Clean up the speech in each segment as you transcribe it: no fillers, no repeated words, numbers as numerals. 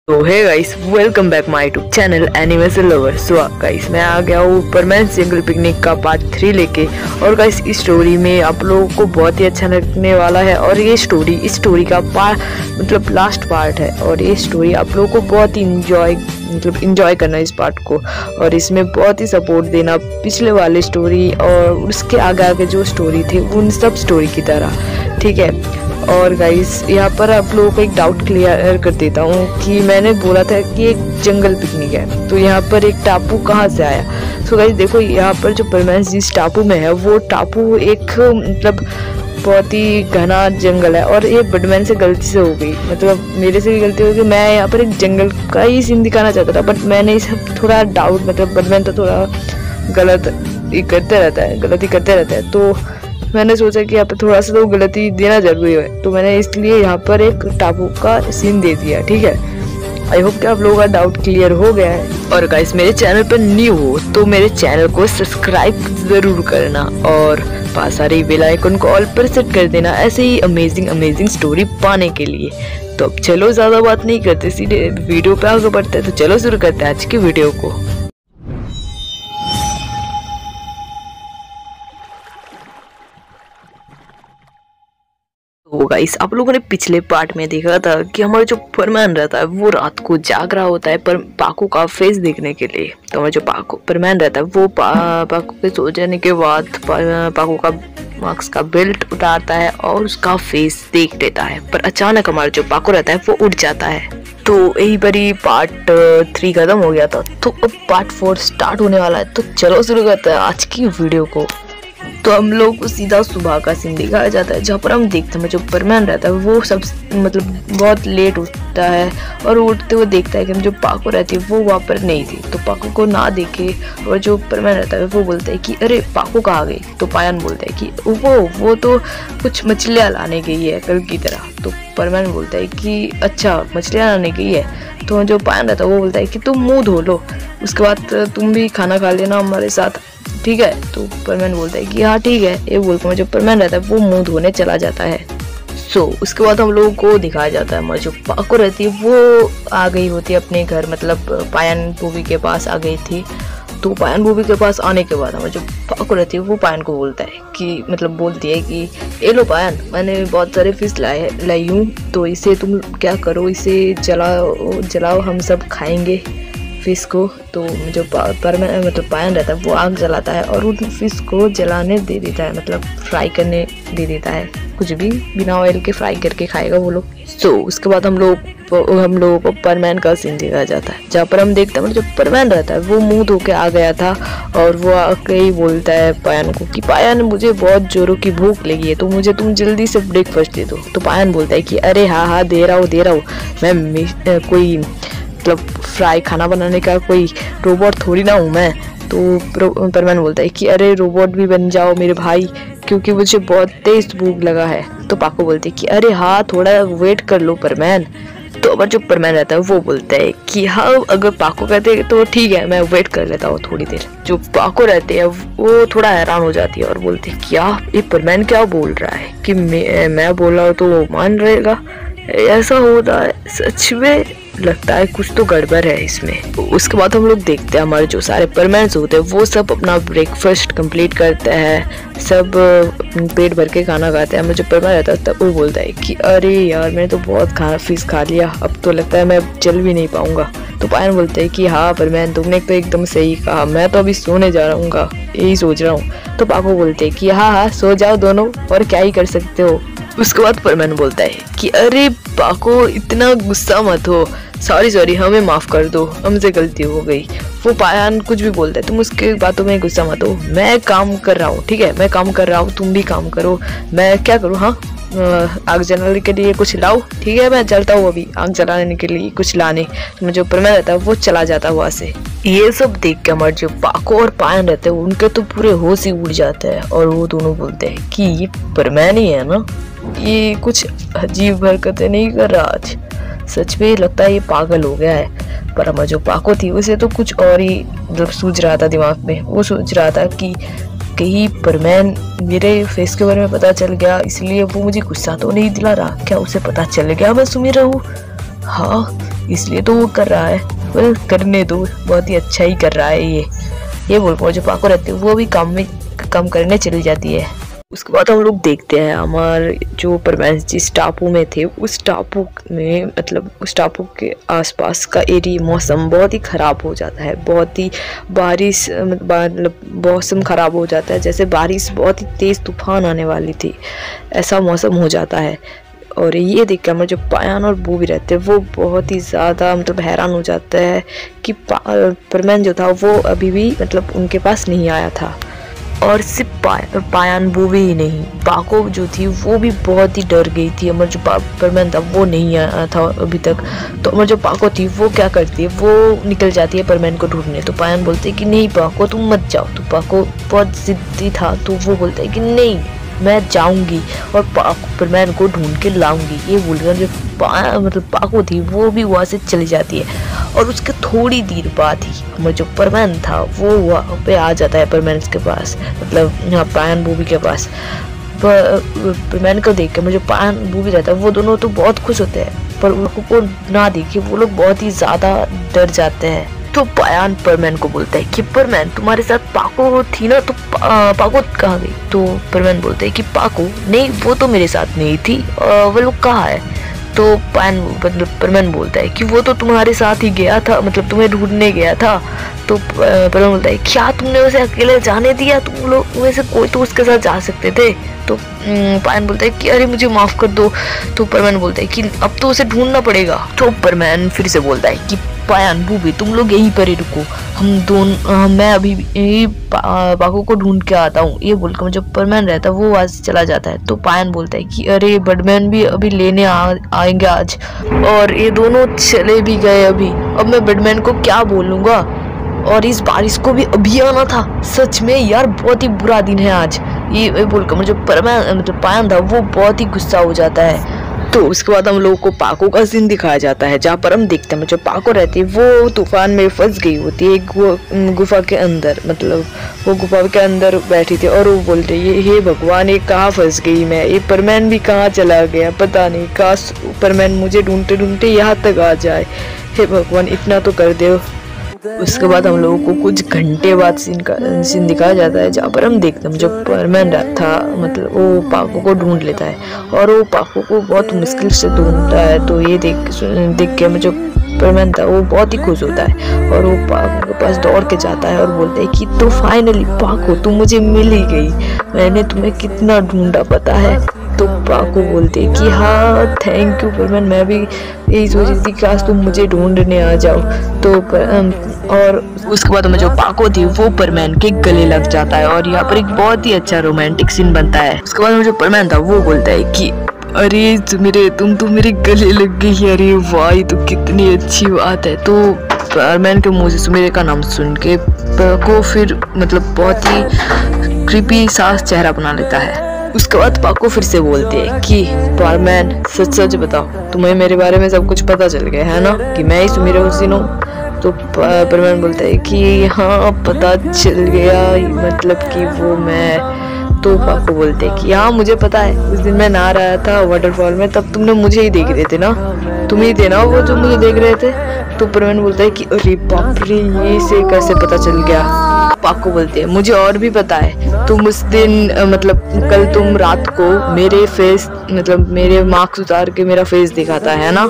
तो hey guys, welcome back my YouTube channel animation lover. So guys, मैं आ गया हूँ परमैन जंगल पिकनिक का पार्ट 3 लेके। और गाइस, इस स्टोरी में आप लोगों को बहुत ही अच्छा लगने वाला है। और ये स्टोरी इस स्टोरी का मतलब लास्ट पार्ट है। और ये स्टोरी आप लोगों को बहुत ही इंजॉय करना है इस पार्ट को। और इसमें बहुत ही सपोर्ट देना पिछले वाले स्टोरी और उसके आगे आगे जो स्टोरी थी उन सब स्टोरी की तरह, ठीक है। और गाइस, यहाँ पर आप लोगों को एक डाउट क्लियर कर देता हूँ कि मैंने बोला था कि एक जंगल पिकनिक है, तो यहाँ पर एक टापू कहाँ से आया। सो गाइस देखो, यहाँ पर जो परमैन जिस टापू में है वो टापू एक मतलब बहुत ही घना जंगल है। और ये बडमैन से गलती से हो गई, मतलब मेरे से भी गलती हो गई। मैं यहाँ पर एक जंगल का ही सीन दिखाना चाहता था, बट मैंने इस थोड़ा डाउट, मतलब बडमैन तो थोड़ा गलती करते रहता है, तो मैंने सोचा कि यहाँ पे थोड़ा सा तो गलती देना जरूरी है, तो मैंने इसलिए यहाँ पर एक टापू का सीन दे दिया, ठीक है। आई होप कि आप लोगों का डाउट क्लियर हो गया है। और गाइस, मेरे चैनल पर न्यू हो तो मेरे चैनल को सब्सक्राइब जरूर करना और पास आ रही बेल आइकन को ऑल पर सेट कर देना, ऐसे ही अमेजिंग स्टोरी पाने के लिए। तो अब चलो, ज्यादा बात नहीं करते, सीधे वीडियो पे आगे बढ़ते हैं। तो चलो शुरू करते हैं आज की वीडियो को। तो गाइस, आप लोगों ने पिछले पार्ट में देखा था कि हमारा जो परमैन रहता है वो रात को जाग रहा होता है पर पाको का फेस देखने के लिए। तो हमारा जो परमैन रहता है वो पाको के सो जाने के बाद पाको का मास्क का बेल्ट उतारता है और उसका फेस देख लेता है। पर अचानक हमारा जो पाको रहता है वो उठ जाता है। तो यही पर ही पार्ट 3 खत्म हो गया था। तो अब पार्ट 4 स्टार्ट होने वाला है। तो चलो शुरू करते हैं आज की वीडियो को। तो हम लोग को सीधा सुबह का सीन दिखाया जाता है, जहाँ पर हम देखते हैं जो परमैन रहता है वो सब मतलब बहुत लेट उठता है और उठते हुए देखता है कि जो पाको रहती है वो वहाँ पर नहीं थी। तो पाको को ना देखे और जो परमैन रहता है वो बोलता है कि अरे पाको कहाँ गई। तो पायन बोलता है कि वो तो कुछ मछलियाँ लाने गई है कल की तरह। तो परमैन बोलता है कि अच्छा, मछलियाँ लाने गई है। तो जो पायन रहता है वो बोलता है कि तुम मुँह धो लो, उसके बाद तुम भी खाना खा लेना हमारे साथ, ठीक है। तो परमैन बोलता है कि हाँ ठीक है। ये बोलकर जो परमैन रहता है वो मुंह धोने चला जाता है। उसके बाद हम लोगों को दिखाया जाता है जो पाको रहती है वो आ गई होती है अपने घर, मतलब पायन बूबी के पास आ गई थी। तो पायन बूबी के पास आने के बाद हमारी जो पाको रहती है वो पायन को बोलता है कि मतलब बोलती है कि ए लो पायन, मैंने बहुत सारे फिश लाई हूँ, तो इसे तुम क्या करो, इसे जलाओ, हम सब खाएंगे फिश को। तो जो मतलब पायन रहता है वो आग जलाता है और उन फिश को जलाने दे देता है, मतलब फ्राई करने दे देता है, कुछ भी बिना ऑयल के फ्राई करके खाएगा वो लोग। उसके बाद हम लोगों को परमैन का सीन दिखाया जाता है, जहाँ पर हम देखते हैं जो परमैन रहता है वो मुंह धो के आ गया था और वो आके ही बोलता है पायन को कि पायन, मुझे बहुत जोरों की भूख लगी है, तो मुझे तुम जल्दी से ब्रेकफास्ट दे दो। तो पायन बोलता है कि अरे हाँ दे रहा हूँ, मैं कोई मतलब फ्राई खाना बनाने का कोई रोबोट थोड़ी ना हूँ मैं। तो परमैन बोलता है कि अरे रोबोट भी बन जाओ मेरे भाई, क्योंकि मुझे बहुत तेज भूख लगा है। तो पाको बोलते है कि अरे हाँ, थोड़ा वेट कर लो परमैन। तो अब जो परमैन रहता है वो बोलता है कि हाँ, अगर पाको कहते हैं तो ठीक है, मैं वेट कर लेता हूँ थोड़ी देर। जो पाको रहते हैं वो थोड़ा हैरान हो जाती है और बोलते है क्या ये परमैन क्या बोल रहा है कि मैं बोल रहा हूँ तो वो मान रहेगा, ऐसा होता है सच में, लगता है कुछ तो गड़बड़ है इसमें। उसके बाद हम लोग देखते हैं हमारे जो सारे परमैन्स होते हैं वो सब अपना ब्रेकफास्ट कंप्लीट करते हैं, सब पेट भर के खाना खाते हैं। हमें जो परमैन रहता है वो बोलता है कि अरे यार, मैंने तो बहुत फिश खा लिया, अब तो लगता है मैं चल भी नहीं पाऊंगा। तो पायन बोलता है कि हाँ परमैन, तुमने तो एकदम सही कहा, मैं तो अभी सोने जा रहा हूँ, यही सोच रहा हूँ। तो पाको बोलते हैं कि हाँ सो जाओ दोनों, और क्या ही कर सकते हो। उसके बाद परमैन बोलता है कि अरे पाको, इतना गुस्सा मत हो, सॉरी हमें माफ कर दो, हमसे गलती हो गई। वो पायन कुछ भी बोलता है, तुम उसके बातों में गुस्सा मत हो, मैं काम कर रहा हूँ, ठीक है, मैं काम कर रहा हूँ, तुम भी काम करो, मैं क्या करूँ, हाँ आग जलाने के लिए कुछ लाओ, ठीक है, मैं चलता हूँ अभी आग जलाने के लिए कुछ लाने। तो जो परमैन रहता है वो चला जाता है वहाँ से। ये सब देख के हमारे जो पाको और पायन रहते हैं उनके तो पूरे होश ही उड़ जाते हैं और वो दोनों बोलते हैं कि ये परमैन ही है ना, ये कुछ अजीब हरकतें नहीं कर रहा आज, सच में लगता है ये पागल हो गया है। पर हमारा जो पाको थी उसे तो कुछ और ही मतलब सूझ रहा था दिमाग में। वो सोच रहा था कि कहीं परमैन मेरे फेस के बारे में पता चल गया, इसलिए वो मुझे गुस्सा तो नहीं दिला रहा, क्या उसे पता चल गया मैं सुमिर हूँ। हाँ इसलिए तो वो कर रहा है। वेल करने दो, बहुत ही अच्छा ही कर रहा है ये बोल जो पाको रहती है वो भी काम करने चली जाती है। उसके बाद हम लोग देखते हैं हमारे जो परमेश जिस टापू में थे उस टापू में मतलब उस टापू के आसपास का एरिया मौसम बहुत ही ख़राब हो जाता है। बहुत ही बारिश मतलब मौसम ख़राब हो जाता है, जैसे बारिश बहुत ही तेज़ तूफान आने वाली थी, ऐसा मौसम हो जाता है। और ये देख के हमारे जो पायान और बूबी रहते हैं वो बहुत ही ज़्यादा मतलब हैरान हो जाता है कि परमेन जो था वो अभी भी मतलब उनके पास नहीं आया था। और सिर्फ पायान बूबी ही नहीं, पाको जो थी वो भी बहुत ही डर गई थी। हमारा जो परमेन था वो नहीं आया था अभी तक। तो हमारी जो पाको थी वो क्या करती है, वो निकल जाती है परमेन को ढूंढने। तो पायान बोलते हैं कि नहीं पाको तुम मत जाओ। तो पाको बहुत जिद्दी था तो वो बोलता है कि नहीं मैं जाऊंगी और परमेन को ढूंढ के लाऊंगी। ये बोलकर जो मतलब पाको थी वो भी वहाँ से चली जाती है। और उसके थोड़ी देर बाद ही हमारा जो परमेन था वो वहाँ पे आ जाता है परमेन के पास, मतलब यहाँ पायन बूबी के पास। परमेन को देख के मुझे पायन बूबी रहता है वो दोनों तो बहुत खुश होते हैं, पर उनको ना देखे वो लोग बहुत ही ज़्यादा डर जाते हैं। तो पायान परमेन को बोलता है कि परमेन तुम्हारे साथ पाको थी ना, तो पाको कहाँ गई? तो परमेन बोलते है कि पाको नहीं वो तो मेरे साथ नहीं थी, वो लोग कहाँ है? तो पायन मतलब परमेन बोलता है कि वो तो तुम्हारे साथ ही गया था, मतलब तुम्हें ढूंढने गया था। तो परमेन बोलता है क्या तुमने उसे अकेले जाने दिया? तुम लोग में से कोई तो उसके साथ जा सकते थे। तो पायन बोलता है कि अरे मुझे माफ़ कर दो। तो परमेन बोलता है कि अब तो उसे ढूंढना पड़ेगा। तो परमेन फिर से बोलता है कि पायन बूबी तुम लोग यहीं पर ही रुको, मैं अभी पाको को ढूंढ के आता हूँ। ये बोलकर जो परमेन रहता है वो वहाँ से चला जाता है। तो पायन बोलता है कि अरे बडमैन भी अभी लेने आएंगे आज, और ये दोनों चले भी गए अभी। अब मैं बडमैन को क्या बोलूँगा, और इस बारिश को भी अभी आना था। सच में यार बहुत ही बुरा दिन है आज। ये बोलकर जो परमेन मतलब पायन था वो बहुत ही गुस्सा हो जाता है। तो उसके बाद हम लोगों को पाको का सीन दिखाया जाता है, जहाँ पर हम देखते हैं जो पाको रहती है वो तूफान में फंस गई होती है एक गुफा के अंदर, मतलब वो गुफा के अंदर बैठी थी और वो बोल रही है हे भगवान ये कहाँ फंस गई मैं, ये परमेन भी कहाँ चला गया पता नहीं, काश परमेन मुझे ढूंढते ढूंढते यहाँ तक आ जाए, हे भगवान इतना तो कर दो। उसके बाद हम लोगों को कुछ घंटे बाद सीन दिखाया जाता है, जहाँ पर हम देखते हैं जो परमेन था मतलब वो पाको को ढूंढ लेता है और वो पाको को बहुत मुश्किल से ढूंढता है। तो ये देख के जो परमेन था वो बहुत ही खुश होता है और वो पाको के पास दौड़ के जाता है और बोलता है कि तो फाइनली पाको तुम मुझे मिल ही गई, मैंने तुम्हें कितना ढूंढा पता है। तो पाको बोलते हैं कि हाँ थैंक यू परमेन, मैं भी यही सोच रही थी काश तुम मुझे ढूंढने आ जाओ। तो और उसके बाद में जो पाको थी वो परमेन के गले लग जाता है और यहाँ पर एक बहुत ही अच्छा रोमांटिक सीन बनता है। उसके बाद में जो परमेन था वो बोलता है कि अरे तुम तो मेरे गले लग गई, अरे वाह तो कितनी अच्छी बात है। तो परमेन के मुंह से मेरे का नाम सुन के पाको फिर मतलब बहुत ही क्रीपी सा चेहरा बना लेता है। उसके बाद पाको फिर से बोलते हैं कि परमेन सच सच बताओ तुम्हें मेरे बारे में सब कुछ पता चल गया है ना कि मैं ही सुमीरा हुसैन हूँ। तो परमेन बोलता है कि हाँ पता चल गया, मतलब कि वो मैं। तो पाको बोलते हैं कि हाँ मुझे पता है, उस दिन मैं नहा रहा था वाटरफॉल में तब तुमने मुझे ही देख रहे थे ना, तुम ही थे ना वो जो मुझे देख रहे थे। तो परमेन बोलता है कि अरे बाप रे ये से कैसे पता चल गया। पाको बोलते हैं मुझे और भी पता है, तुम उस दिन मतलब कल तुम रात को मेरे फेस मतलब मेरे मार्क्स उतार के मेरा फेस दिखाता है ना।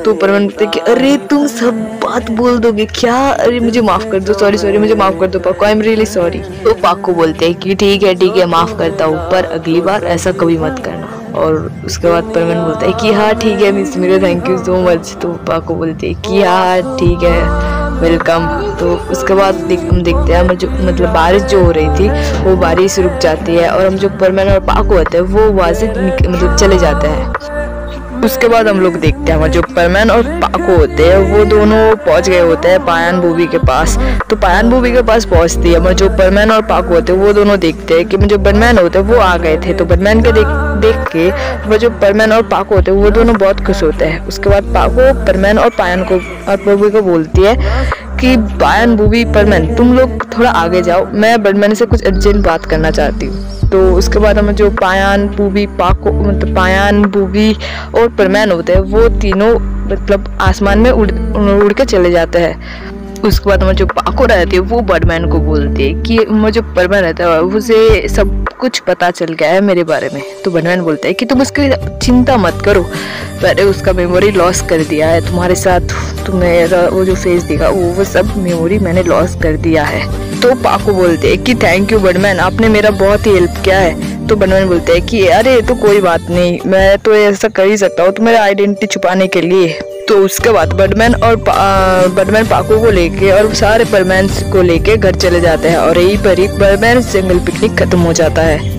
तो परमेन बोलते हैं कि अरे तुम सब बात बोल दोगे क्या, अरे मुझे माफ कर दो, सॉरी मुझे माफ कर दो पाको, आई एम रियली सॉरी। तो पाको बोलते हैं कि ठीक है माफ करता हूँ, पर अगली बार ऐसा कभी मत करना। और उसके बाद परमेन बोलता है कि हाँ ठीक है मिस मेरे थैंक यू सो मच। तो पाको बोलते हैं कि हाँ ठीक है वेलकम। तो उसके बाद हम देखते हैं जो मतलब बारिश जो हो रही थी वो बारिश रुक जाती है और हम जो परमेन और पाको होते हैं वो वहाँ से मतलब चले जाते हैं। उसके बाद हम लोग देखते हैं जो परमेन और पाको होते हैं वो दोनों पहुंच गए होते हैं पायन बूबी के पास। तो पायन बूबी के पास पहुंचती है जो परमेन और पाको होते हैं वो दोनों देखते हैं कि जो बडमैन होते हैं वो आ गए थे। तो बडमैन के देख के वो जो परमेन और पाको होते हैं वो दोनों बहुत खुश होते हैं। उसके बाद पाको परमेन और पायन को और बूबी को बोलती है कि पायन, बूबी, परमैन तुम लोग थोड़ा आगे जाओ, मैं बैटमैन से कुछ अर्जेंट बात करना चाहती हूँ। तो उसके बाद हमें जो पायन, बूबी, पाको मतलब पायन, बूबी और परमैन होते हैं वो तीनों मतलब आसमान में उड़ के चले जाते हैं। उसके बाद जो पाको रहती है वो बैटमैन को बोलती है कि मुझे परमैन रहता है उसे सब कुछ पता चल गया है मेरे बारे में। तो बैटमैन बोलता है कि तुम उसकी चिंता मत करो, मैंने उसका मेमोरी लॉस कर दिया है, तुम्हारे साथ तुम्हें वो जो फेस दिखा वो सब मेमोरी मैंने लॉस कर दिया है। तो पाको बोलते हैं कि थैंक यू बैटमैन, आपने मेरा बहुत ही हेल्प किया है। तो बैटमैन बोलते हैं कि अरे तो कोई बात नहीं, मैं तो ऐसा कर ही सकता हूँ तुम्हारा आइडेंटिटी छुपाने के लिए। तो उसके बाद बैटमैन पाको को लेके और सारे परमैन्स को लेके घर चले जाते हैं और यहीं पर ही परमैन जंगल पिकनिक खत्म हो जाता है।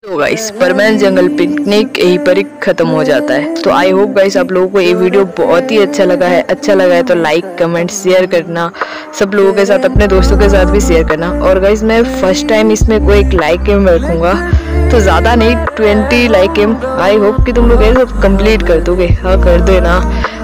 तो गाइस परमैन जंगल पिकनिक यहीं पर ही खत्म हो जाता है। तो आई होप गाइस आप लोगों को ये वीडियो बहुत ही अच्छा लगा है तो लाइक, कमेंट, शेयर करना, सब लोगों के साथ, अपने दोस्तों के साथ भी शेयर करना। और गाइस मैं फर्स्ट टाइम इसमें कोई एक लाइक गेम रखूंगा, तो ज़्यादा नहीं 20 लाइक गेम। आई होप कि तुम लोग ये सब कंप्लीट कर दोगे। हाँ कर देना,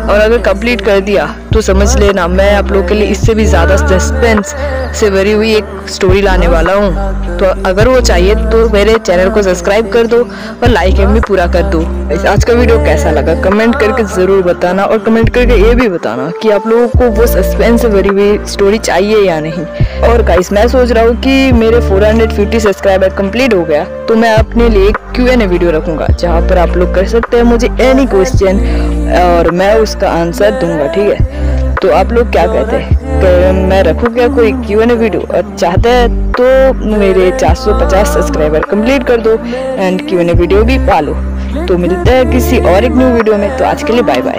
और अगर कंप्लीट कर दिया तो समझ लेना मैं आप लोगों के लिए इससे भी ज़्यादा सस्पेंस से भरी हुई एक स्टोरी लाने वाला हूँ। तो अगर वो चाहिए तो मेरे चैनल को सब्सक्राइब कर दो और लाइक भी पूरा कर दो। आज का वीडियो कैसा लगा कमेंट करके ज़रूर बताना, और कमेंट करके ये भी बताना कि आप लोगों को वो सस्पेंस से भरी हुई स्टोरी चाहिए या नहीं। और गाइस मैं सोच रहा हूँ कि मेरे 450 सब्सक्राइबर कंप्लीट हो गया तो मैं अपने लिए Q&A वीडियो रखूंगा, जहाँ पर आप लोग कर सकते हैं मुझे एनी क्वेश्चन और मैं उसका आंसर दूंगा। ठीक है, तो आप लोग क्या कहते हैं कि मैं रखूँ क्या कोई Q&A वीडियो? और चाहते हैं तो मेरे 450 सब्सक्राइबर कंप्लीट कर दो एंड Q&A वीडियो भी पालो। तो मिलते हैं किसी और एक न्यू वीडियो में। तो आज के लिए बाय बाय।